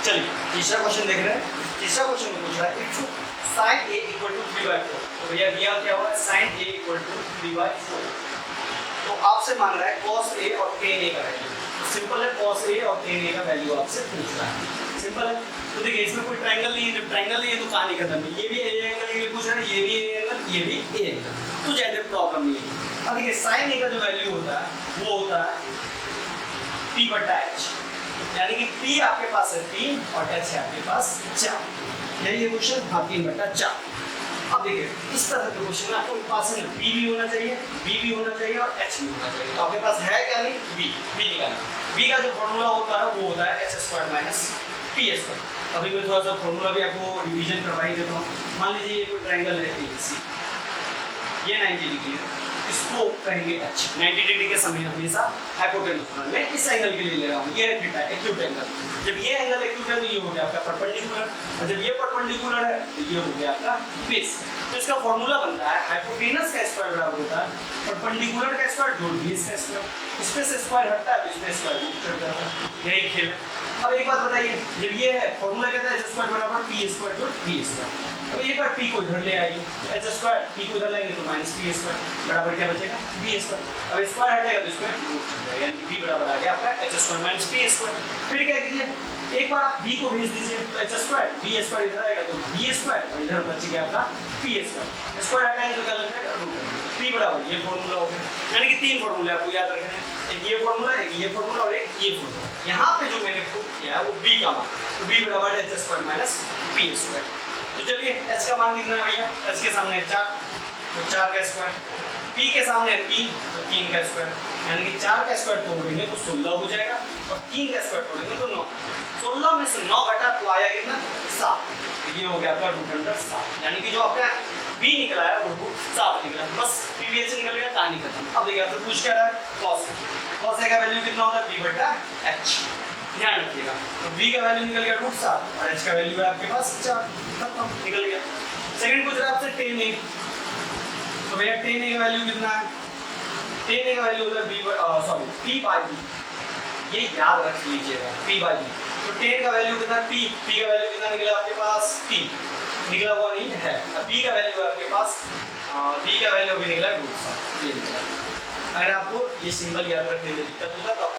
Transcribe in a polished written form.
चलिए तीसरा क्वेश्चन देख रहे हैं। तीसरा क्वेश्चन में पूछ रहा है if sin a equal to 3/4। तो भैया दिया क्या हुआ है sin a इक्वल टू 3/4। तो आपसे मांग रहा है cos a और tan a का वैल्यू। तो सिंपल है cos a और tan a का वैल्यू आपसे पूछ रहा है। सिंपल है। तो देखिए इसमें कोई ट्रायंगल नहीं है, जब ट्रायंगल नहीं है तो कहानी खत्म है। ये भी a एंगल के लिए पूछ रहा है, ये भी a एंगल, ये भी a एंगल, तो ज्यादा प्रॉब्लम नहीं है। अब देखिए sin a का जो वैल्यू होता है वो होता है p/h, यानी कि p आपके पास है 3 और h है आपके पास 4। यही है क्वेश्चन। हाँ 3/4। अब देखिए इस तरह के क्वेश्चन में आपके पास है p भी होना चाहिए, b भी होना चाहिए और h भी होना चाहिए। तो आपके पास है क्या नहीं, b निकालना। b का जो फॉर्मूला होता है वो होता है h² - p²। अभी मैं थोड़ा सा फॉर्मूला भी आपको रिवीजन करवा ही देता हूँ। मान लीजिए ये कोई ट्रायंगल है ABC, ये 90 डिग्री है, इसको कहेंगे h। 90 डिग्री के समय हमेशा हाइपोटेन्यूज। मैं इस एंगल के लिए ले रहा हूँ, ये है थीटा, एक्यूट एंगल। जब ये एंगल एक्यूट है तो ये हो गया आपका परपेंडिकुलर, और जब ये परपेंडिकुलर है तो ये हो गया आपका बेस। तो इसका फॉर्मूला बनता है हाइपोटेनस का स्क्वायर बराबर होता है परपेंडिकुलर का स्क्वायर जोड़ बेस का स्क्वायर। इसमें से स्क्वायर हटता है तो इसमें स्क्वायर रूट कर देता है। यही खेल है। अब एक बात बताइए, जब ये है फॉर्मूला कहता है h² बराबर p² जोड़ b²। अब एक बार p को इधर ले आइए, h² p को इधर लाएंगे तो -p² बराबर क्या बचेगा b²। अब स्क्वायर हटेगा तो स्क्वायर रूट कर जाएगा, यानी b बराबर आ गया आपका h² - p²। फिर क्या कीजिए, एक बार आप b को भेज दीजिए तो h² b² इधर आएगा तो b² और इधर बच गया आपका p²। स्क्वायर हटाएंगे तो क्या लग जाएगा रूट। p बराबर ये फॉर्मूला हो गया। यानी कि 3 फॉर्मूले आपको याद रखने हैं, एक ये फॉर्मूला, एक ये फॉर्मूला और एक ये फॉर्मूला। यहाँ पे जो मैंने प्रूव किया है वो b का मान, तो b बराबर है h² - p²। तो चलिए h का मान कितना है भैया, h के सामने 4 तो 4 का स्क्वायर, p के सामने है 3 तो 3 का स्क्वायर, यानी कि 4 का स्क्वायर तोड़ेंगे तो 16 हो जाएगा और 3 का स्क्वायर तोड़ेंगे तो 9। 16 में से 9 घटा तो आया कितना 7। ये हो गया आपका √7, यानी कि जो आपका b निकला है वो √7 निकला। बस pbh निकल गया, कहानी खत्म। अब देखिए आपसे पूछ क्या रहा है cos a का वैल्यू कितना होता है b/h। ध्यान रखिएगा, तो b का वैल्यू निकल गया √7 और h का वैल्यू है आपके पास 4, खत्म निकल गया। सेकंड पूछ रहा है आपसे tan a। तो भैया tan a का वैल्यू कितना है, tan a का वैल्यू होता है p/b। ये याद रख लीजिएगा p/b। तो tan का वैल्यू कितना p का वैल्यू कितना निकला आपके पास 3 निकला हुआ नहीं है। अब b का वैल्यू है आपके पास b का वैल्यू भी निकला √7। ये निकला। अगर आपको ये सिंबल याद रखने में दिक्कत होगा तो